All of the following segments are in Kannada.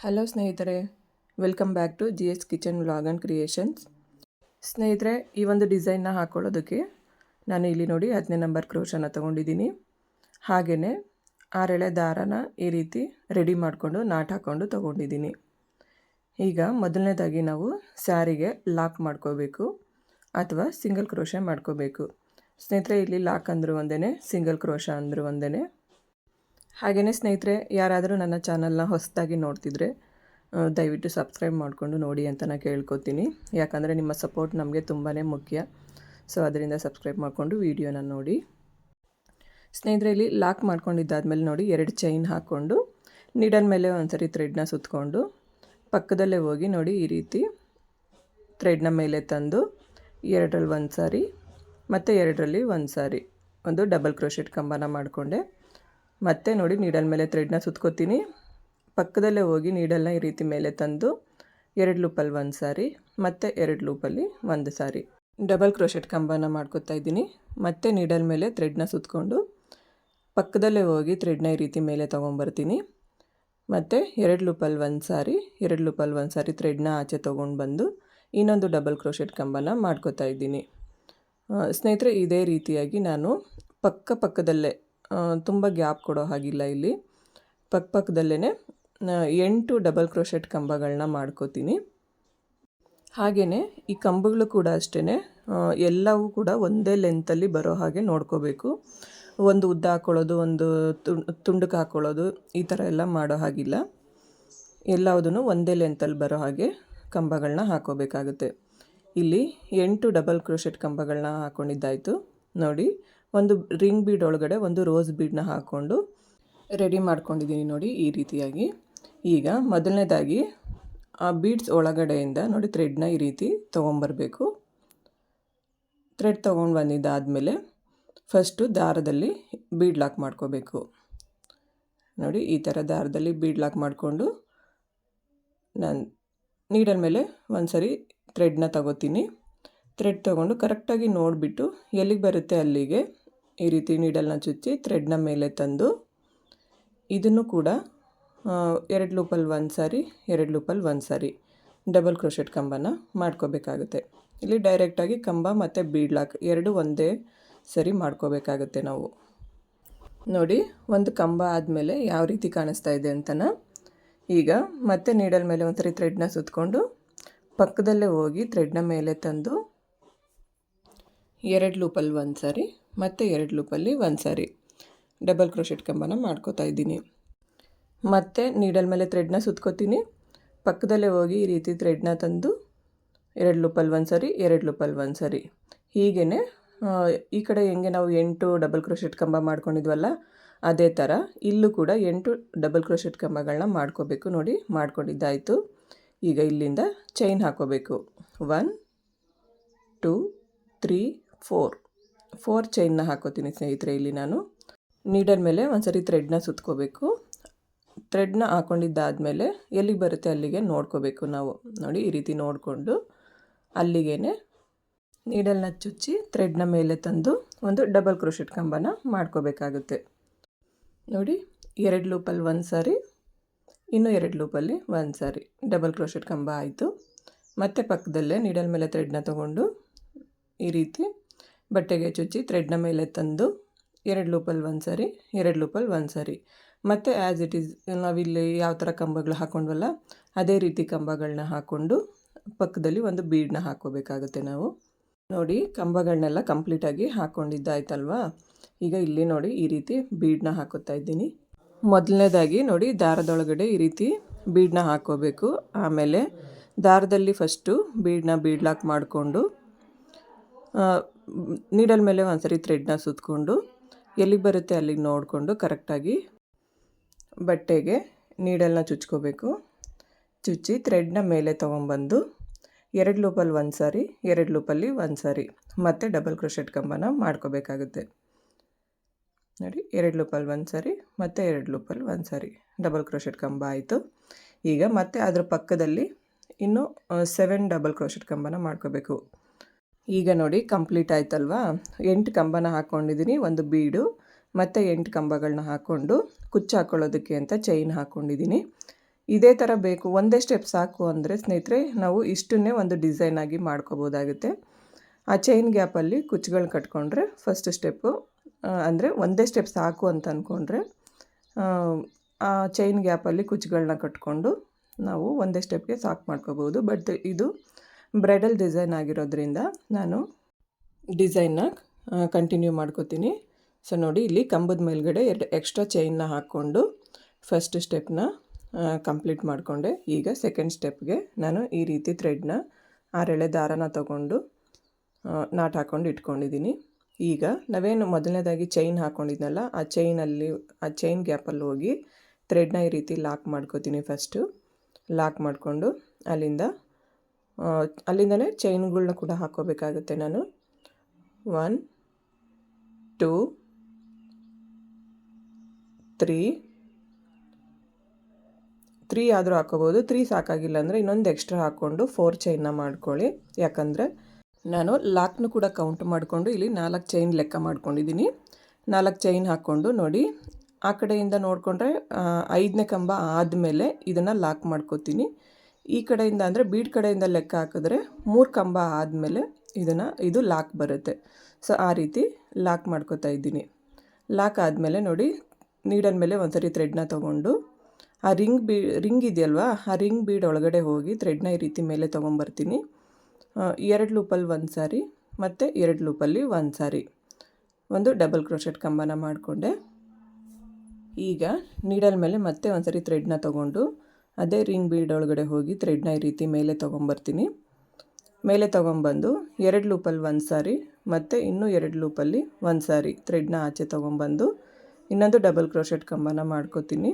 ಹಲೋ ಸ್ನೇಹಿತರೆ, welcome back to G S kitchen vlog and creations. ಸ್ನೇಹಿತರೆ, ಈ ಒಂದು ಡಿಸೈನ್ನ ಹಾಕ್ಕೊಳ್ಳೋದಕ್ಕೆ ನಾನು ಇಲ್ಲಿ ನೋಡಿ 10ನೇ ನಂಬರ್ ಕ್ರೋಶನ ತೊಗೊಂಡಿದ್ದೀನಿ. ಹಾಗೆಯೇ 6 ಎಳೆ ದಾರನ ಈ ರೀತಿ ರೆಡಿ ಮಾಡಿಕೊಂಡು ನಾಟ್ ಹಾಕ್ಕೊಂಡು ತೊಗೊಂಡಿದ್ದೀನಿ. ಈಗ ಮೊದಲನೇದಾಗಿ ನಾವು ಸ್ಯಾರಿಗೆ ಲಾಕ್ ಮಾಡ್ಕೋಬೇಕು ಅಥವಾ ಸಿಂಗಲ್ ಕ್ರೋಶ ಮಾಡ್ಕೋಬೇಕು. ಸ್ನೇಹಿತರೆ, ಇಲ್ಲಿ ಲಾಕ್ ಅಂದರೂ ಒಂದೇ, ಸಿಂಗಲ್ ಕ್ರೋಶ ಅಂದರೂ ಒಂದೇ. ಹಾಗೆಯೇ ಸ್ನೇಹಿತರೆ, ಯಾರಾದರೂ ನನ್ನ ಚಾನಲ್ನ ಹೊಸದಾಗಿ ನೋಡ್ತಿದ್ರೆ ದಯವಿಟ್ಟು ಸಬ್ಸ್ಕ್ರೈಬ್ ಮಾಡಿಕೊಂಡು ನೋಡಿ ಅಂತ ನಾನು ಕೇಳ್ಕೊತೀನಿ. ಯಾಕಂದರೆ ನಿಮ್ಮ ಸಪೋರ್ಟ್ ನಮಗೆ ತುಂಬಾ ಮುಖ್ಯ. ಸೊ ಅದರಿಂದ ಸಬ್ಸ್ಕ್ರೈಬ್ ಮಾಡಿಕೊಂಡು ವಿಡಿಯೋನ ನೋಡಿ. ಸ್ನೇಹಿತರೆ, ಇಲ್ಲಿ ಲಾಕ್ ಮಾಡ್ಕೊಂಡಿದ್ದಾದಮೇಲೆ ನೋಡಿ 2 ಚೈನ್ ಹಾಕ್ಕೊಂಡು ನೀಡಲ್ ಮೇಲೆ ಒಂದ್ಸರಿ ಥ್ರೆಡ್ನ ಸುತ್ತಕೊಂಡು ಪಕ್ಕದಲ್ಲೇ ಹೋಗಿ ನೋಡಿ ಈ ರೀತಿ ಥ್ರೆಡ್ನ ಮೇಲೆ ತಂದು 2ರಲ್ಲಿ ಒಂದು ಸಾರಿ ಮತ್ತು 2ರಲ್ಲಿ ಒಂದು ಸಾರಿ ಒಂದು ಡಬಲ್ ಕ್ರೋಶೆಟ್ ಕಂಬನ ಮಾಡಿಕೊಂಡೆ. ಮತ್ತೆ ನೋಡಿ ನೀಡಲ್ ಮೇಲೆ ಥ್ರೆಡ್ನ ಸುತ್ಕೋತೀನಿ. ಪಕ್ಕದಲ್ಲೇ ಹೋಗಿ ನೀಡಲ್ನ ಈ ರೀತಿ ಮೇಲೆ ತಂದು 2 ಲೂಪಲ್ಲಿ ಒಂದು ಸಾರಿ ಮತ್ತು 2 ಲೂಪಲ್ಲಿ ಒಂದು ಸಾರಿ ಡಬಲ್ ಕ್ರೋಶೆಟ್ ಕಂಬನ ಮಾಡ್ಕೋತಾ ಇದ್ದೀನಿ. ಮತ್ತೆ ನೀಡಲ್ ಮೇಲೆ ಥ್ರೆಡ್ನ ಸುತ್ತಕೊಂಡು ಪಕ್ಕದಲ್ಲೇ ಹೋಗಿ ಥ್ರೆಡ್ನ ಈ ರೀತಿ ಮೇಲೆ ತೊಗೊಂಬರ್ತೀನಿ. ಮತ್ತು 2 ಲೂಪಲ್ಲಿ ಒಂದು ಸಾರಿ 2 ಲೂಪಲ್ಲಿ ಒಂದು ಸಾರಿ ಥ್ರೆಡ್ನ ಆಚೆ ತೊಗೊಂಡು ಬಂದು ಇನ್ನೊಂದು ಡಬಲ್ ಕ್ರೋಶೆಟ್ ಕಂಬನ ಮಾಡ್ಕೋತಾ ಇದ್ದೀನಿ. ಸ್ನೇಹಿತರೆ, ಇದೇ ರೀತಿಯಾಗಿ ನಾನು ಪಕ್ಕದಲ್ಲೇ ತುಂಬ ಗ್ಯಾಪ್ ಕೊಡೋ ಹಾಗಿಲ್ಲ, ಇಲ್ಲಿ ಪಕ್ಕದಲ್ಲೇ 8 ಡಬಲ್ ಕ್ರೋಶೆಟ್ ಕಂಬಗಳನ್ನ ಮಾಡ್ಕೋತೀನಿ. ಹಾಗೆಯೇ ಈ ಕಂಬಗಳು ಕೂಡ ಅಷ್ಟೇ, ಎಲ್ಲವೂ ಕೂಡ ಒಂದೇ ಲೆಂತಲ್ಲಿ ಬರೋ ಹಾಗೆ ನೋಡ್ಕೋಬೇಕು. ಒಂದು ಉದ್ದ ಹಾಕ್ಕೊಳ್ಳೋದು, ಒಂದು ತುಂಡಕ್ಕೆ ಹಾಕ್ಕೊಳ್ಳೋದು, ಈ ಥರ ಎಲ್ಲ ಮಾಡೋ ಹಾಗಿಲ್ಲ. ಎಲ್ಲವುದೂ ಒಂದೇ ಲೆಂತಲ್ಲಿ ಬರೋ ಹಾಗೆ ಕಂಬಗಳನ್ನ ಹಾಕೋಬೇಕಾಗುತ್ತೆ. ಇಲ್ಲಿ 8 ಡಬಲ್ ಕ್ರೋಶೆಟ್ ಕಂಬಗಳನ್ನ ಹಾಕ್ಕೊಂಡಿದ್ದಾಯಿತು. ನೋಡಿ, ಒಂದು ರಿಂಗ್ ಬೀಡ್ ಒಳಗಡೆ ಒಂದು ರೋಸ್ ಬೀಡನ್ನ ಹಾಕ್ಕೊಂಡು ರೆಡಿ ಮಾಡ್ಕೊಂಡಿದ್ದೀನಿ ನೋಡಿ ಈ ರೀತಿಯಾಗಿ. ಈಗ ಮೊದಲನೇದಾಗಿ ಆ ಬೀಡ್ಸ್ ಒಳಗಡೆಯಿಂದ ನೋಡಿ ಥ್ರೆಡ್ನ ಈ ರೀತಿ ತೊಗೊಂಬರಬೇಕು. ಥ್ರೆಡ್ ತೊಗೊಂಡು ಬಂದಿದ್ದಾದಮೇಲೆ ಫಸ್ಟು ದಾರದಲ್ಲಿ ಬೀಡ್ ಲಾಕ್ ಮಾಡ್ಕೋಬೇಕು. ನೋಡಿ, ಈ ಥರ ದಾರದಲ್ಲಿ ಬೀಡ್ ಲಾಕ್ ಮಾಡಿಕೊಂಡು ನಾನು ನೀಡಲ್ ಮೇಲೆ ಒಂದು ಸರಿ ಥ್ರೆಡ್ನ ತಗೋತೀನಿ. ಥ್ರೆಡ್ ತೊಗೊಂಡು ಕರೆಕ್ಟಾಗಿ ನೋಡಿಬಿಟ್ಟು ಎಲ್ಲಿಗೆ ಬರುತ್ತೆ ಅಲ್ಲಿಗೆ ಈ ರೀತಿ ನೀಡಲ್ನ ಚುಚ್ಚಿ ಥ್ರೆಡ್ನ ಮೇಲೆ ತಂದು ಇದನ್ನು ಕೂಡ 2 ಲೂಪಲ್ಲಿ ಒಂದು ಸಾರಿ 2 ಲೂಪಲ್ಲಿ ಒಂದು ಸಾರಿ ಡಬಲ್ ಕ್ರೋಶೆಟ್ ಕಂಬನ ಮಾಡ್ಕೋಬೇಕಾಗುತ್ತೆ. ಇಲ್ಲಿ ಡೈರೆಕ್ಟಾಗಿ ಕಂಬ ಮತ್ತು ಬೀಡ್ ಲಾಕ್ ಎರಡು ಒಂದೇ ಸರಿ ಮಾಡ್ಕೋಬೇಕಾಗುತ್ತೆ ನಾವು. ನೋಡಿ, ಒಂದು ಕಂಬ ಆದಮೇಲೆ ಯಾವ ರೀತಿ ಕಾಣಿಸ್ತಾ ಇದೆ ಅಂತನ. ಈಗ ಮತ್ತೆ ನೀಡಲ್ ಮೇಲೆ ಒಂದು ಸರಿ ಥ್ರೆಡ್ನ ಸುತ್ತಕೊಂಡು ಪಕ್ಕದಲ್ಲೇ ಹೋಗಿ ಥ್ರೆಡ್ನ ಮೇಲೆ ತಂದು 2 ಲೂಪಲ್ಲಿ ಒಂದು ಸಾರಿ ಮತ್ತು 2 ಲೂಪಲ್ಲಿ ಒಂದು ಸಾರಿ ಡಬಲ್ ಕ್ರೋಶೆಟ್ ಕಂಬನ ಮಾಡ್ಕೋತಾ ಇದ್ದೀನಿ. ಮತ್ತು ನೀಡಲ್ ಮೇಲೆ ಥ್ರೆಡ್ನ ಸುತ್ಕೋತೀನಿ. ಪಕ್ಕದಲ್ಲೇ ಹೋಗಿ ಈ ರೀತಿ ಥ್ರೆಡ್ನ ತಂದು 2 ಲೂಪಲ್ಲಿ ಒಂದು ಸಾರಿ 2 ಲೂಪಲ್ಲಿ ಒಂದು ಸಾರಿ ಹೀಗೇ ಈ ಕಡೆ ಹೆಂಗೆ ನಾವು 8 ಡಬಲ್ ಕ್ರೋಶೆಟ್ ಕಂಬ ಮಾಡ್ಕೊಂಡಿದ್ವಲ್ಲ ಅದೇ ಥರ ಇಲ್ಲೂ ಕೂಡ 8 ಡಬಲ್ ಕ್ರೋಶೆಟ್ ಕಂಬಗಳನ್ನ ಮಾಡ್ಕೋಬೇಕು. ನೋಡಿ, ಮಾಡ್ಕೊಂಡಿದ್ದಾಯಿತು. ಈಗ ಇಲ್ಲಿಂದ ಚೈನ್ ಹಾಕೋಬೇಕು. 1 2 3 4 ಚೈನ್ನ ಹಾಕೋತೀನಿ ಸ್ನೇಹಿತರೆ. ಇಲ್ಲಿ ನಾನು ನೀಡಲ್ ಮೇಲೆ ಒಂದು ಸರಿ ಥ್ರೆಡ್ನ ಸುತ್ಕೋಬೇಕು. ಥ್ರೆಡ್ನ ಹಾಕ್ಕೊಂಡಿದ್ದಾದಮೇಲೆ ಎಲ್ಲಿಗೆ ಬರುತ್ತೆ ಅಲ್ಲಿಗೆ ನೋಡ್ಕೋಬೇಕು ನಾವು. ನೋಡಿ, ಈ ರೀತಿ ನೋಡಿಕೊಂಡು ಅಲ್ಲಿಗೇ ನೀಡಲ್ನ ಚುಚ್ಚಿ ಥ್ರೆಡ್ನ ಮೇಲೆ ತಂದು ಒಂದು ಡಬಲ್ ಕ್ರೋಶೆಟ್ ಕಂಬನ ಮಾಡ್ಕೋಬೇಕಾಗುತ್ತೆ. ನೋಡಿ, 2 ಲೂಪಲ್ಲಿ ಒಂದು ಸಾರಿ ಇನ್ನೂ 2 ಲೂಪಲ್ಲಿ ಒಂದು ಸಾರಿ ಡಬಲ್ ಕ್ರೋಶೆಟ್ ಕಂಬ ಆಯಿತು. ಮತ್ತು ಪಕ್ಕದಲ್ಲೇ ನೀಡಲ್ ಮೇಲೆ ಥ್ರೆಡ್ನ ತೊಗೊಂಡು ಈ ರೀತಿ ಬಟ್ಟೆಗೆ ಚುಚ್ಚಿ ಥ್ರೆಡ್ನ ಮೇಲೆ ತಂದು 2 ಲೂಪಲ್ಲಿ ಒಂದು ಸಾರಿ 2 ಲೂಪಲ್ಲಿ ಒಂದು ಸಾರಿ ಮತ್ತು ಆ್ಯಸ್ ಇಟ್ ಈಸ್ ನಾವಿಲ್ಲಿ ಯಾವ ಥರ ಕಂಬಗಳು ಹಾಕ್ಕೊಂಡ್ವಲ್ಲ ಅದೇ ರೀತಿ ಕಂಬಗಳನ್ನ ಹಾಕ್ಕೊಂಡು ಪಕ್ಕದಲ್ಲಿ ಒಂದು ಬೀಡನ್ನ ಹಾಕ್ಕೋಬೇಕಾಗುತ್ತೆ ನಾವು. ನೋಡಿ, ಕಂಬಗಳನ್ನೆಲ್ಲ ಕಂಪ್ಲೀಟಾಗಿ ಹಾಕ್ಕೊಂಡಿದ್ದಾಯ್ತಲ್ವಾ. ಈಗ ಇಲ್ಲಿ ನೋಡಿ ಈ ರೀತಿ ಬೀಡನ್ನ ಹಾಕೋತಾ ಇದ್ದೀನಿ. ಮೊದಲನೇದಾಗಿ ನೋಡಿ ದಾರದೊಳಗಡೆ ಈ ರೀತಿ ಬೀಡನ್ನ ಹಾಕ್ಕೋಬೇಕು. ಆಮೇಲೆ ದಾರದಲ್ಲಿ ಫಸ್ಟು ಬೀಡ್ ಲಾಕ್ ಮಾಡಿಕೊಂಡು ನೀಡಲ್ ಮೇಲೆ ಒಂದು ಸರಿ ಥ್ರೆಡ್ನ ಸುತ್ತಕೊಂಡು ಎಲ್ಲಿಗೆ ಬರುತ್ತೆ ಅಲ್ಲಿಗೆ ನೋಡಿಕೊಂಡು ಕರೆಕ್ಟಾಗಿ ಬಟ್ಟೆಗೆ ನೀಡಲ್ನ ಚುಚ್ಕೋಬೇಕು. ಚುಚ್ಚಿ ಥ್ರೆಡ್ನ ಮೇಲೆ ತೊಗೊಂಬಂದು 2 ಲೂಪಲ್ಲಿ ಒಂದು ಸಾರಿ 2 ಲೂಪಲ್ಲಿ ಒಂದು ಸಾರಿ ಮತ್ತು ಡಬಲ್ ಕ್ರೋಶೆಟ್ ಕಂಬನ ಮಾಡ್ಕೋಬೇಕಾಗುತ್ತೆ. ನೋಡಿ, 2 ಲೂಪಲ್ಲಿ ಒಂದು ಸಾರಿ ಮತ್ತು 2 ಲೂಪಲ್ಲಿ ಒಂದು ಸಾರಿ ಡಬಲ್ ಕ್ರೋಶೆಟ್ ಕಂಬ ಆಯಿತು. ಈಗ ಮತ್ತೆ ಅದರ ಪಕ್ಕದಲ್ಲಿ ಇನ್ನೂ 7 ಡಬಲ್ ಕ್ರೋಶೆಟ್ ಕಂಬನ ಮಾಡ್ಕೋಬೇಕು. ಈಗ ನೋಡಿ ಕಂಪ್ಲೀಟ್ ಆಯ್ತಲ್ವಾ. 8 ಕಂಬನ ಹಾಕ್ಕೊಂಡಿದ್ದೀನಿ, ಒಂದು ಬೀಡು ಮತ್ತು 8 ಕಂಬಗಳನ್ನ ಹಾಕ್ಕೊಂಡು ಕುಚ್ಚು ಹಾಕ್ಕೊಳ್ಳೋದಕ್ಕೆ ಅಂತ ಚೈನ್ ಹಾಕ್ಕೊಂಡಿದ್ದೀನಿ. ಇದೇ ಥರ ಬೇಕು ಒಂದೇ ಸ್ಟೆಪ್ ಸಾಕು ಅಂದರೆ ಸ್ನೇಹಿತರೆ ನಾವು ಇಷ್ಟನ್ನೇ ಒಂದು ಡಿಸೈನ್ ಆಗಿ ಮಾಡ್ಕೋಬೋದಾಗುತ್ತೆ. ಆ ಚೈನ್ ಗ್ಯಾಪಲ್ಲಿ ಕುಚ್ಚುಗಳು ಕಟ್ಕೊಂಡ್ರೆ ಫಸ್ಟ್ ಸ್ಟೆಪ್ಪು, ಅಂದರೆ ಒಂದೇ ಸ್ಟೆಪ್ ಸಾಕು ಅಂತ ಅಂದ್ಕೊಂಡ್ರೆ ಆ ಚೈನ್ ಗ್ಯಾಪಲ್ಲಿ ಕುಚ್ಚುಗಳನ್ನ ಕಟ್ಕೊಂಡು ನಾವು ಒಂದೇ ಸ್ಟೆಪ್ಗೆ ಸಾಕು ಮಾಡ್ಕೋಬೋದು. ಬಟ್ ಇದು ಬ್ರೈಡಲ್ ಡಿಸೈನ್ ಆಗಿರೋದ್ರಿಂದ ನಾನು ಡಿಸೈನ್ನ ಕಂಟಿನ್ಯೂ ಮಾಡ್ಕೋತೀನಿ. ಸೊ ನೋಡಿ, ಇಲ್ಲಿ ಕಂಬದ ಮೇಲ್ಗಡೆ 2 ಎಕ್ಸ್ಟ್ರಾ ಚೈನ್ನ ಹಾಕ್ಕೊಂಡು ಫಸ್ಟ್ ಸ್ಟೆಪ್ನ ಕಂಪ್ಲೀಟ್ ಮಾಡಿಕೊಂಡೆ. ಈಗ ಸೆಕೆಂಡ್ ಸ್ಟೆಪ್ಗೆ ನಾನು ಈ ರೀತಿ ಥ್ರೆಡ್ನ 6 ಎಳೆ ದಾರನ ತೊಗೊಂಡು ನಾಟ್ ಹಾಕ್ಕೊಂಡು ಇಟ್ಕೊಂಡಿದ್ದೀನಿ. ಈಗ ನಾವೇನು ಮೊದಲನೇದಾಗಿ ಚೈನ್ ಹಾಕ್ಕೊಂಡಿದ್ನಲ್ಲ, ಆ ಚೈನ್ ಗ್ಯಾಪಲ್ಲಿ ಹೋಗಿ ಥ್ರೆಡ್ನ ಈ ರೀತಿ ಲಾಕ್ ಮಾಡ್ಕೋತೀನಿ. ಫಸ್ಟು ಲಾಕ್ ಮಾಡಿಕೊಂಡು ಅಲ್ಲಿಂದನೇ ಚೈನ್ಗಳನ್ನ ಕೂಡ ಹಾಕ್ಕೋಬೇಕಾಗುತ್ತೆ. ನಾನು 1 2 3 ಆದರೂ ಹಾಕ್ಕೋಬೋದು. 3 ಸಾಕಾಗಿಲ್ಲ ಅಂದರೆ ಇನ್ನೊಂದು ಎಕ್ಸ್ಟ್ರಾ ಹಾಕ್ಕೊಂಡು 4 ಚೈನ್ನ ಮಾಡ್ಕೊಳ್ಳಿ. ಯಾಕಂದರೆ ನಾನು ಲಾಕ್ನು ಕೂಡ ಕೌಂಟ್ ಮಾಡಿಕೊಂಡು ಇಲ್ಲಿ 4 ಚೈನ್ ಲೆಕ್ಕ ಮಾಡ್ಕೊಂಡಿದ್ದೀನಿ. 4 ಚೈನ್ ಹಾಕ್ಕೊಂಡು ನೋಡಿ, ಆ ಕಡೆಯಿಂದ ನೋಡಿಕೊಂಡ್ರೆ 5ನೇ ಕಂಬ ಆದಮೇಲೆ ಇದನ್ನು ಲಾಕ್ ಮಾಡ್ಕೋತೀನಿ. ಈ ಕಡೆಯಿಂದ ಅಂದರೆ ಬೀಡ್ ಕಡೆಯಿಂದ ಲೆಕ್ಕ ಹಾಕಿದ್ರೆ 3 ಕಂಬ ಆದಮೇಲೆ ಇದು ಲಾಕ್ ಬರುತ್ತೆ. ಸೊ ಆ ರೀತಿ ಲಾಕ್ ಮಾಡ್ಕೋತಾ ಇದ್ದೀನಿ. ಲಾಕ್ ಆದಮೇಲೆ ನೋಡಿ, ನೀಡಲ್ ಮೇಲೆ ಒಂದ್ಸರಿ ಥ್ರೆಡ್ನ ತೊಗೊಂಡು ಆ ರಿಂಗ್ ಇದೆಯಲ್ವಾ, ಆ ರಿಂಗ್ ಬೀಡ್ ಒಳಗಡೆ ಹೋಗಿ ಥ್ರೆಡ್ನ ಈ ರೀತಿ ಮೇಲೆ ತೊಗೊಂಬರ್ತೀನಿ. 2 ಲೂಪಲ್ಲಿ ಒಂದು ಸಾರಿ ಮತ್ತು 2 ಲೂಪಲ್ಲಿ ಒಂದು ಸಾರಿ ಒಂದು ಡಬಲ್ ಕ್ರೋಶೆಟ್ ಕಂಬನ ಮಾಡಿಕೊಂಡೆ. ಈಗ ನೀಡಲ್ ಮೇಲೆ ಮತ್ತೆ ಒಂದು ಸರಿ ಥ್ರೆಡ್ನ ತೊಗೊಂಡು ಅದೇ ರಿಂಗ್ ಬೀಡ್ ಒಳಗಡೆ ಹೋಗಿ ಥ್ರೆಡ್ನ ಈ ರೀತಿ ಮೇಲೆ ತೊಗೊಂಬರ್ತೀನಿ. ಮೇಲೆ ತೊಗೊಂಬಂದು 2 ಲೂಪಲ್ಲಿ ಒಂದು ಸಾರಿ ಮತ್ತು ಇನ್ನೂ 2 ಲೂಪಲ್ಲಿ ಒಂದು ಸಾರಿ ಥ್ರೆಡ್ನ ಆಚೆ ತೊಗೊಂಬಂದು ಇನ್ನೊಂದು ಡಬಲ್ ಕ್ರೋಶೆಟ್ ಕಂಬನ ಮಾಡ್ಕೋತೀನಿ.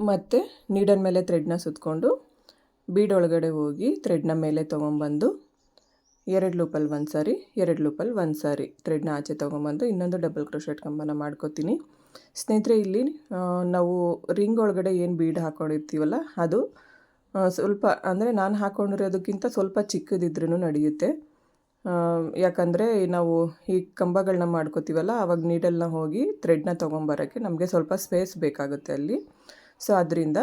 ಮತ್ತು ನೀಡಲ್ ಮೇಲೆ ಥ್ರೆಡ್ನ ಸುತ್ತಕೊಂಡು ಬೀಡ್ ಒಳಗಡೆ ಹೋಗಿ ಥ್ರೆಡ್ನ ಮೇಲೆ ತೊಗೊಂಬಂದು 2 ಲೂಪಲ್ಲಿ ಒಂದು ಸಾರಿ 2 ಲೂಪಲ್ಲಿ ಒಂದು ಸಾರಿ ಥ್ರೆಡ್ನ ಆಚೆ ತೊಗೊಂಬಂದು ಇನ್ನೊಂದು ಡಬಲ್ ಕ್ರೋಶೆಟ್ ಕಂಬನ ಮಾಡ್ಕೋತೀನಿ. ಸ್ನೇಹಿತರೆ, ಇಲ್ಲಿ ನಾವು ರಿಂಗ್ ಒಳಗಡೆ ಏನು ಬೀಡ್ ಹಾಕ್ಕೊಂಡಿರ್ತೀವಲ್ಲ, ಅದು ಸ್ವಲ್ಪ ಅಂದರೆ ನಾನು ಹಾಕ್ಕೊಂಡಿರೋದಕ್ಕಿಂತ ಸ್ವಲ್ಪ ಚಿಕ್ಕದಿದ್ರೂ ನಡೆಯುತ್ತೆ. ಯಾಕಂದರೆ ನಾವು ಈ ಕಂಬಗಳನ್ನ ಮಾಡ್ಕೋತೀವಲ್ಲ, ಆವಾಗ ನೀಡಲ್ನ ಹೋಗಿ ಥ್ರೆಡ್ನ ತೊಗೊಂಬರೋಕ್ಕೆ ನಮಗೆ ಸ್ವಲ್ಪ ಸ್ಪೇಸ್ ಬೇಕಾಗುತ್ತೆ ಅಲ್ಲಿ. ಸೊ ಅದರಿಂದ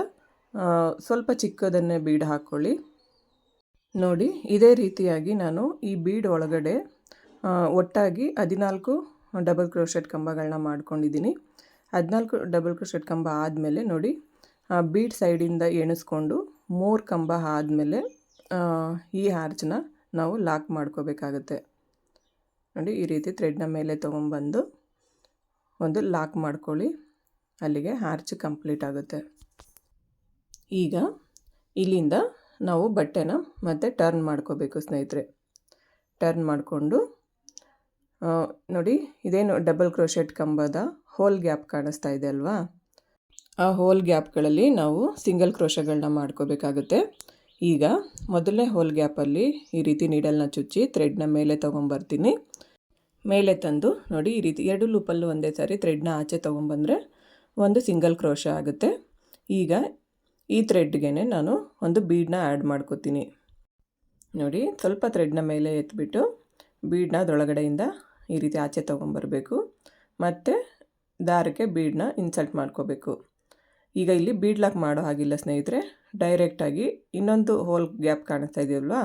ಸ್ವಲ್ಪ ಚಿಕ್ಕದನ್ನೇ ಬೀಡ್ ಹಾಕ್ಕೊಳ್ಳಿ. ನೋಡಿ, ಇದೇ ರೀತಿಯಾಗಿ ನಾನು ಈ ಬೀಡ್ ಒಳಗಡೆ ಒಟ್ಟಾಗಿ 14 ಡಬಲ್ ಕ್ರೋಶೆಟ್ ಕಂಬಗಳನ್ನ ಮಾಡ್ಕೊಂಡಿದ್ದೀನಿ. 14 ಡಬಲ್ ಕ್ರೋಶೆಟ್ ಕಂಬ ಆದಮೇಲೆ ನೋಡಿ, ಬೀಡ್ ಸೈಡಿಂದ ಎಣಿಸ್ಕೊಂಡು 3 ಕಂಬ ಆದಮೇಲೆ ಈ ಆರ್ಚನ್ನ ನಾವು ಲಾಕ್ ಮಾಡ್ಕೋಬೇಕಾಗುತ್ತೆ. ನೋಡಿ, ಈ ರೀತಿ ಥ್ರೆಡ್ನ ಮೇಲೆ ತೊಗೊಂಬಂದು ಒಂದು ಲಾಕ್ ಮಾಡ್ಕೊಳ್ಳಿ. ಅಲ್ಲಿಗೆ ಆರ್ಚ್ ಕಂಪ್ಲೀಟ್ ಆಗುತ್ತೆ. ಈಗ ಇಲ್ಲಿಂದ ನಾವು ಬಟ್ಟೆನ ಮತ್ತೆ ಟರ್ನ್ ಮಾಡ್ಕೋಬೇಕು ಸ್ನೇಹಿತರೆ. ಟರ್ನ್ ಮಾಡಿಕೊಂಡು ನೋಡಿ, ಇದೇನು ಡಬಲ್ ಕ್ರೋಶೆಟ್ ಕಂಬದ ಹೋಲ್ ಗ್ಯಾಪ್ ಕಾಣಿಸ್ತಾ ಇದೆ ಅಲ್ವಾ, ಆ ಹೋಲ್ ಗ್ಯಾಪ್ಗಳಲ್ಲಿ ನಾವು ಸಿಂಗಲ್ ಕ್ರೋಶಗಳನ್ನ ಮಾಡ್ಕೋಬೇಕಾಗುತ್ತೆ. ಈಗ ಮೊದಲನೇ ಹೋಲ್ ಗ್ಯಾಪಲ್ಲಿ ಈ ರೀತಿ ನೀಡಲ್ನ ಚುಚ್ಚಿ ಥ್ರೆಡ್ನ ಮೇಲೆ ತೊಗೊಂಬರ್ತೀನಿ. ಮೇಲೆ ತಂದು ನೋಡಿ, ಈ ರೀತಿ 2 ಲೂಪಲ್ಲೂ ಒಂದೇ ಸಾರಿ ಥ್ರೆಡ್ನ ಆಚೆ ತೊಗೊಂಬಂದರೆ ಒಂದು ಸಿಂಗಲ್ ಕ್ರೋಶ ಆಗುತ್ತೆ. ಈಗ ಈ ಥ್ರೆಡ್ಗೆ ನಾನು ಒಂದು ಬೀಡನ್ನ ಆ್ಯಡ್ ಮಾಡ್ಕೋತೀನಿ. ನೋಡಿ, ಸ್ವಲ್ಪ ಥ್ರೆಡ್ನ ಮೇಲೆ ಎತ್ಬಿಟ್ಟು ಬೀಡನ್ನ ಅದರೊಳಗಡೆಯಿಂದ ಈ ರೀತಿ ಆಚೆ ತೊಗೊಂಬರಬೇಕು ಮತ್ತು ದಾರಕ್ಕೆ ಬೀಡನ್ನ ಇನ್ಸರ್ಟ್ ಮಾಡ್ಕೋಬೇಕು. ಈಗ ಇಲ್ಲಿ ಬೀಡ್ ಲಾಕ್ ಮಾಡೋ ಹಾಗಿಲ್ಲ ಸ್ನೇಹಿತರೆ, ಡೈರೆಕ್ಟಾಗಿ ಇನ್ನೊಂದು ಹೋಲ್ ಗ್ಯಾಪ್ ಕಾಣಿಸ್ತಾ ಇದೆಯಲ್ವಾ,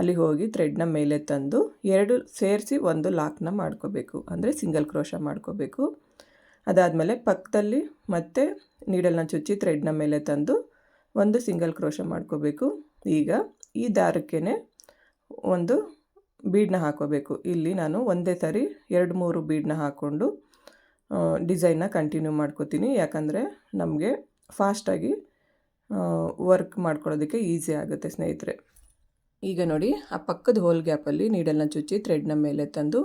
ಅಲ್ಲಿ ಹೋಗಿ ಥ್ರೆಡ್ನ ಮೇಲೆ ತಂದು 2 ಸೇರಿಸಿ ಒಂದು ಲಾಕ್ನ ಮಾಡ್ಕೋಬೇಕು, ಅಂದರೆ ಸಿಂಗಲ್ ಕ್ರೋಶ ಮಾಡ್ಕೋಬೇಕು. ಅದಾದಮೇಲೆ ಪಕ್ಕದಲ್ಲಿ ಮತ್ತೆ ನೀಡಲ್ನ ಚುಚ್ಚಿ ಥ್ರೆಡ್ನ ಮೇಲೆ ತಂದು ಒಂದು ಸಿಂಗಲ್ ಕ್ರೋಶ ಮಾಡ್ಕೋಬೇಕು. ಈಗ ಈ ದಾರಕ್ಕೇ ಒಂದು ಬೀಡನ್ನ ಹಾಕೋಬೇಕು. ಇಲ್ಲಿ ನಾನು ಒಂದೇ ಸಾರಿ 2-3 ಬೀಡನ್ನ ಹಾಕ್ಕೊಂಡು ಡಿಸೈನ್ನ ಕಂಟಿನ್ಯೂ ಮಾಡ್ಕೋತೀನಿ. ಯಾಕಂದರೆ ನಮಗೆ ಫಾಸ್ಟಾಗಿ ವರ್ಕ್ ಮಾಡ್ಕೊಳ್ಳೋದಕ್ಕೆ ಈಸಿ ಆಗುತ್ತೆ ಸ್ನೇಹಿತರೆ. ಈಗ ನೋಡಿ, ಆ ಪಕ್ಕದ ಹೋಲ್ ಗ್ಯಾಪಲ್ಲಿ ನೀಡಲ್ನ ಚುಚ್ಚಿ ಥ್ರೆಡ್ನ ಮೇಲೆ ತಂದು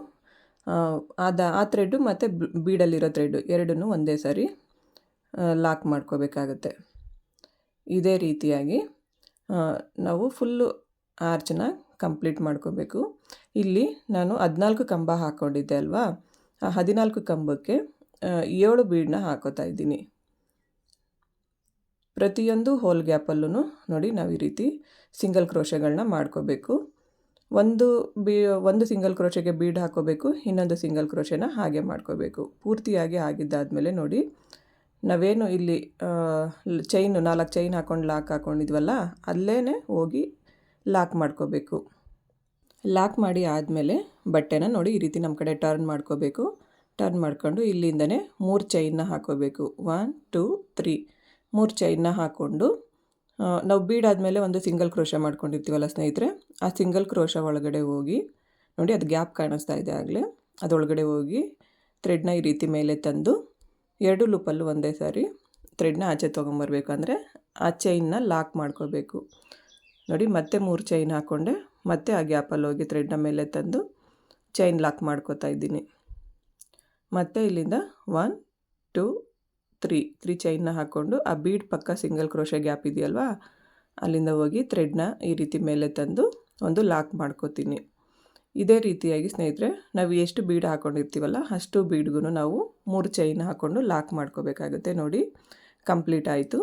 ಆ ಥ್ರೆಡ್ಡು ಮತ್ತು ಬೀಡಲ್ಲಿರೋ ಥ್ರೆಡ್ಡು ಎರಡನ್ನೂ ಒಂದೇ ಸಾರಿ ಲಾಕ್ ಮಾಡ್ಕೋಬೇಕಾಗತ್ತೆ. ಇದೇ ರೀತಿಯಾಗಿ ನಾವು ಫುಲ್ಲು ಆರ್ಚನ್ನ ಕಂಪ್ಲೀಟ್ ಮಾಡ್ಕೋಬೇಕು. ಇಲ್ಲಿ ನಾನು 14 ಕಂಬ ಹಾಕ್ಕೊಂಡಿದ್ದೆ ಅಲ್ವಾ, ಆ 14 ಕಂಬಕ್ಕೆ 7 ಬೀಡನ್ನ ಹಾಕೋತಾ ಇದ್ದೀನಿ. ಪ್ರತಿಯೊಂದು ಹೋಲ್ ಗ್ಯಾಪಲ್ಲೂ ನೋಡಿ ನಾವು ಈ ರೀತಿ ಸಿಂಗಲ್ ಕ್ರೋಶೆಗಳನ್ನ ಮಾಡ್ಕೋಬೇಕು. ಒಂದು ಸಿಂಗಲ್ ಕ್ರೋಶೆಗೆ ಬೀಡ್ ಹಾಕೋಬೇಕು, ಇನ್ನೊಂದು ಸಿಂಗಲ್ ಕ್ರೋಶೆನ ಹಾಗೆ ಮಾಡ್ಕೋಬೇಕು. ಪೂರ್ತಿಯಾಗಿ ಆಗಿದ್ದಾದಮೇಲೆ ನೋಡಿ, ನಾವೇನು ಇಲ್ಲಿ ಚೈನು 4 ಚೈನ್ ಹಾಕ್ಕೊಂಡು ಲಾಕ್ ಹಾಕ್ಕೊಂಡಿದ್ವಲ್ಲ ಅಲ್ಲೇ ಹೋಗಿ ಲಾಕ್ ಮಾಡ್ಕೋಬೇಕು. ಲಾಕ್ ಮಾಡಿ ಆದಮೇಲೆ ಬಟ್ಟೆನ ನೋಡಿ ಈ ರೀತಿ ನಮ್ಮ ಕಡೆ ಟರ್ನ್ ಮಾಡ್ಕೋಬೇಕು. ಟರ್ನ್ ಮಾಡ್ಕೊಂಡು ಇಲ್ಲಿಂದನೇ 3 ಚೈನ್ನ ಹಾಕೋಬೇಕು. 1 2 3 3 ಚೈನ್ನ ಹಾಕ್ಕೊಂಡು ನಾವು ಬೀಡಾದಮೇಲೆ ಒಂದು ಸಿಂಗಲ್ ಕ್ರೋಶ ಮಾಡ್ಕೊಂಡಿರ್ತೀವಲ್ಲ ಸ್ನೇಹಿತರೆ, ಆ ಸಿಂಗಲ್ ಕ್ರೋಶ ಒಳಗಡೆ ಹೋಗಿ ನೋಡಿ ಅದು ಗ್ಯಾಪ್ ಕಾಣಿಸ್ತಾ ಇದೆ ಆಗಲೇ, ಅದರೊಳಗಡೆ ಹೋಗಿ ಥ್ರೆಡ್ನ ಈ ರೀತಿ ಮೇಲೆ ತಂದು 2 ಲೂಪಲ್ಲೂ ಒಂದೇ ಸಾರಿ ಥ್ರೆಡ್ನ ಆಚೆ ತೊಗೊಂಬರ್ಬೇಕು. ಅಂದರೆ ಆ ಚೈನ್ನ ಲಾಕ್ ಮಾಡ್ಕೋಬೇಕು. ನೋಡಿ ಮತ್ತೆ 3 ಚೈನ್ ಹಾಕ್ಕೊಂಡೆ, ಮತ್ತೆ ಆ ಗ್ಯಾಪಲ್ಲಿ ಹೋಗಿ ಥ್ರೆಡ್ನ ಮೇಲೆ ತಂದು ಚೈನ್ ಲಾಕ್ ಮಾಡ್ಕೋತಾ ಇದ್ದೀನಿ. ಮತ್ತು ಇಲ್ಲಿಂದ 1 2 3 ಚೈನ್ನ ಹಾಕ್ಕೊಂಡು ಆ ಬೀಡ್ ಪಕ್ಕ ಸಿಂಗಲ್ ಕ್ರೋಶೆ ಗ್ಯಾಪ್ ಇದೆಯಲ್ವಾ, ಅಲ್ಲಿಂದ ಹೋಗಿ ಥ್ರೆಡ್ನ ಈ ರೀತಿ ಮೇಲೆ ತಂದು ಒಂದು ಲಾಕ್ ಮಾಡ್ಕೋತೀನಿ. ಇದೇ ರೀತಿಯಾಗಿ ಸ್ನೇಹಿತರೆ ನಾವು ಎಷ್ಟು ಬೀಡ್ ಹಾಕ್ಕೊಂಡಿರ್ತೀವಲ್ಲ ಅಷ್ಟು ಬೀಡ್ಗೂ ನಾವು 3 ಚೈನ್ ಹಾಕ್ಕೊಂಡು ಲಾಕ್ ಮಾಡ್ಕೋಬೇಕಾಗುತ್ತೆ. ನೋಡಿ ಕಂಪ್ಲೀಟ್ ಆಯಿತು.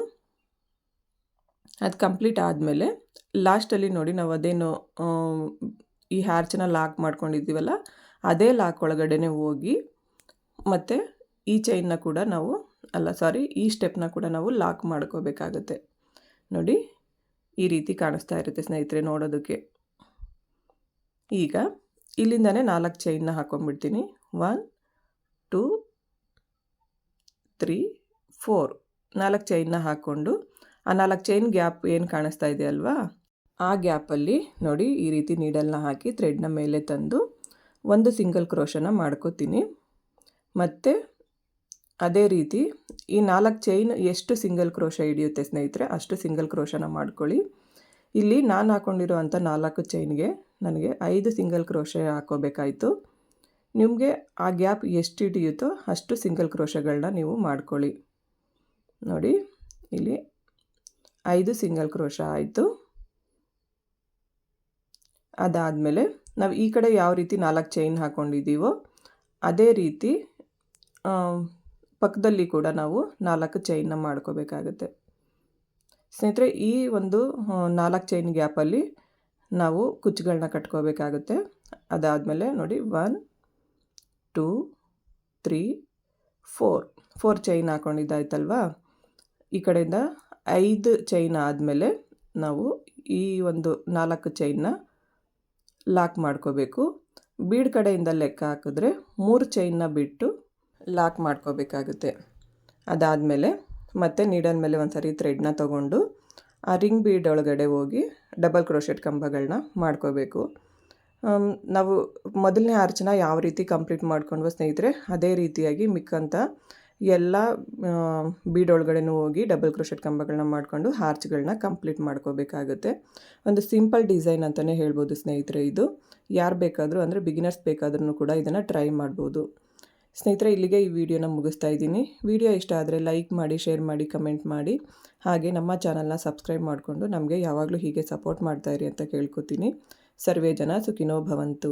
ಅದು ಕಂಪ್ಲೀಟ್ ಆದಮೇಲೆ ಲಾಸ್ಟಲ್ಲಿ ನೋಡಿ ನಾವು ಅದೇನು ಈ ಹ್ಯಾರ್ಚನ್ನ ಲಾಕ್ ಮಾಡ್ಕೊಂಡಿದ್ದೀವಲ್ಲ ಅದೇ ಲಾಕ್ ಒಳಗಡೆ ಹೋಗಿ ಮತ್ತು ಈ ಚೈನ್ನ ಕೂಡ ನಾವು ಈ ಸ್ಟೆಪ್ನ ಕೂಡ ನಾವು ಲಾಕ್ ಮಾಡ್ಕೋಬೇಕಾಗುತ್ತೆ. ನೋಡಿ ಈ ರೀತಿ ಕಾಣಿಸ್ತಾ ಇರುತ್ತೆ ಸ್ನೇಹಿತರೆ ನೋಡೋದಕ್ಕೆ. ಈಗ ಇಲ್ಲಿಂದನೇ 4 ಚೈನ್ನ ಹಾಕ್ಕೊಂಡ್ಬಿಡ್ತೀನಿ. 1 2 3 4 4 ಚೈನ್ನ ಹಾಕ್ಕೊಂಡು ಆ 4 ಚೈನ್ ಗ್ಯಾಪ್ ಏನು ಕಾಣಿಸ್ತಾ ಇದೆ ಅಲ್ವಾ, ಆ ಗ್ಯಾಪಲ್ಲಿ ನೋಡಿ ಈ ರೀತಿ ನೀಡಲ್ನ ಹಾಕಿ ಥ್ರೆಡ್ನ ಮೇಲೆ ತಂದು ಒಂದು ಸಿಂಗಲ್ ಕ್ರೋಶನ ಮಾಡ್ಕೋತೀನಿ. ಮತ್ತು ಅದೇ ರೀತಿ ಈ 4 ಚೈನ್ ಎಷ್ಟು ಸಿಂಗಲ್ ಕ್ರೋಶ ಹಿಡಿಯುತ್ತೆ ಸ್ನೇಹಿತರೆ ಅಷ್ಟು ಸಿಂಗಲ್ ಕ್ರೋಶನ ಮಾಡ್ಕೊಳ್ಳಿ. ಇಲ್ಲಿ ನಾನು ಹಾಕ್ಕೊಂಡಿರೋ ಅಂಥ 4 ಚೈನ್ಗೆ ನನಗೆ 5 ಸಿಂಗಲ್ ಕ್ರೋಶೆ ಹಾಕ್ಕೋಬೇಕಾಯಿತು. ನಿಮಗೆ ಆ ಗ್ಯಾಪ್ ಎಷ್ಟು ಹಿಡಿಯುತ್ತೋ ಅಷ್ಟು ಸಿಂಗಲ್ ಕ್ರೋಶಗಳನ್ನ ನೀವು ಮಾಡ್ಕೊಳ್ಳಿ. ನೋಡಿ ಇಲ್ಲಿ 5 ಸಿಂಗಲ್ ಕ್ರೋಶ ಆಯಿತು. ಅದಾದಮೇಲೆ ನಾವು ಈ ಕಡೆ ಯಾವ ರೀತಿ 4 ಚೈನ್ ಹಾಕ್ಕೊಂಡಿದ್ದೀವೋ ಅದೇ ರೀತಿ ಪಕ್ಕದಲ್ಲಿ ಕೂಡ ನಾವು 4 ಚೈನ್ನ ಮಾಡ್ಕೋಬೇಕಾಗುತ್ತೆ ಸ್ನೇಹಿತರೆ. ಈ ಒಂದು 4 ಚೈನ್ ಗ್ಯಾಪಲ್ಲಿ ನಾವು ಕುಚ್ಚುಗಳನ್ನ ಕಟ್ಕೋಬೇಕಾಗುತ್ತೆ. ಅದಾದಮೇಲೆ ನೋಡಿ 1 2 3 4 ಚೈನ್ ಹಾಕ್ಕೊಂಡಿದ್ದಾಯ್ತಲ್ವಾ, ಈ ಕಡೆಯಿಂದ 5 ಚೈನ್ ಆದಮೇಲೆ ನಾವು ಈ ಒಂದು 4 ಚೈನ್ನ ಲಾಕ್ ಮಾಡ್ಕೋಬೇಕು. ಬೀಡ್ ಕಡೆಯಿಂದ ಲೆಕ್ಕ ಹಾಕಿದ್ರೆ 3 ಚೈನ್ನ ಬಿಟ್ಟು ಲಾಕ್ ಮಾಡ್ಕೋಬೇಕಾಗುತ್ತೆ. ಅದಾದಮೇಲೆ ಮತ್ತೆ ನೀಡಲ್ ಮೇಲೆ ಒಂದು ಸಾರಿ ಥ್ರೆಡ್ನ ತೊಗೊಂಡು ಆ ರಿಂಗ್ ಬೀಡ್ ಒಳಗಡೆ ಹೋಗಿ ಡಬಲ್ ಕ್ರೋಶೆಟ್ ಕಂಬಗಳನ್ನ ಮಾಡ್ಕೋಬೇಕು. ನಾವು ಮೊದಲನೇ ಆರ್ಚನ್ನ ಯಾವ ರೀತಿ ಕಂಪ್ಲೀಟ್ ಮಾಡ್ಕೊಂಡ್ವೋ ಸ್ನೇಹಿತರೆ ಅದೇ ರೀತಿಯಾಗಿ ಮಿಕ್ಕಂಥ ಎಲ್ಲ ಬೀಡ್ ಒಳಗಡೆನೂ ಹೋಗಿ ಡಬಲ್ ಕ್ರೋಶೆಟ್ ಕಂಬಗಳನ್ನ ಮಾಡಿಕೊಂಡು ಆರ್ಚ್ಗಳನ್ನ ಕಂಪ್ಲೀಟ್ ಮಾಡ್ಕೋಬೇಕಾಗುತ್ತೆ. ಒಂದು ಸಿಂಪಲ್ ಡಿಸೈನ್ ಅಂತಲೇ ಹೇಳ್ಬೋದು ಸ್ನೇಹಿತರೆ. ಇದು ಯಾರು ಬೇಕಾದರೂ ಅಂದರೆ ಬಿಗಿನರ್ಸ್ ಬೇಕಾದ್ರೂ ಕೂಡ ಇದನ್ನು ಟ್ರೈ ಮಾಡ್ಬೋದು ಸ್ನೇಹಿತರೆ. ಇಲ್ಲಿಗೆ ಈ ವಿಡಿಯೋನ ಮುಗಿಸ್ತಾ ಇದ್ದೀನಿ. ವಿಡಿಯೋ ಇಷ್ಟ ಆದರೆ ಲೈಕ್ ಮಾಡಿ, ಶೇರ್ ಮಾಡಿ, ಕಮೆಂಟ್ ಮಾಡಿ, ಹಾಗೆ ನಮ್ಮ ಚಾನಲ್ನ ಸಬ್ಸ್ಕ್ರೈಬ್ ಮಾಡಿಕೊಂಡು ನಮಗೆ ಯಾವಾಗಲೂ ಹೀಗೆ ಸಪೋರ್ಟ್ ಮಾಡ್ತಾಯಿರಿ ಅಂತ ಕೇಳ್ಕೊತೀನಿ. ಸರ್ವೇ ಜನ ಸುಖಿನೋ ಭವಂತು.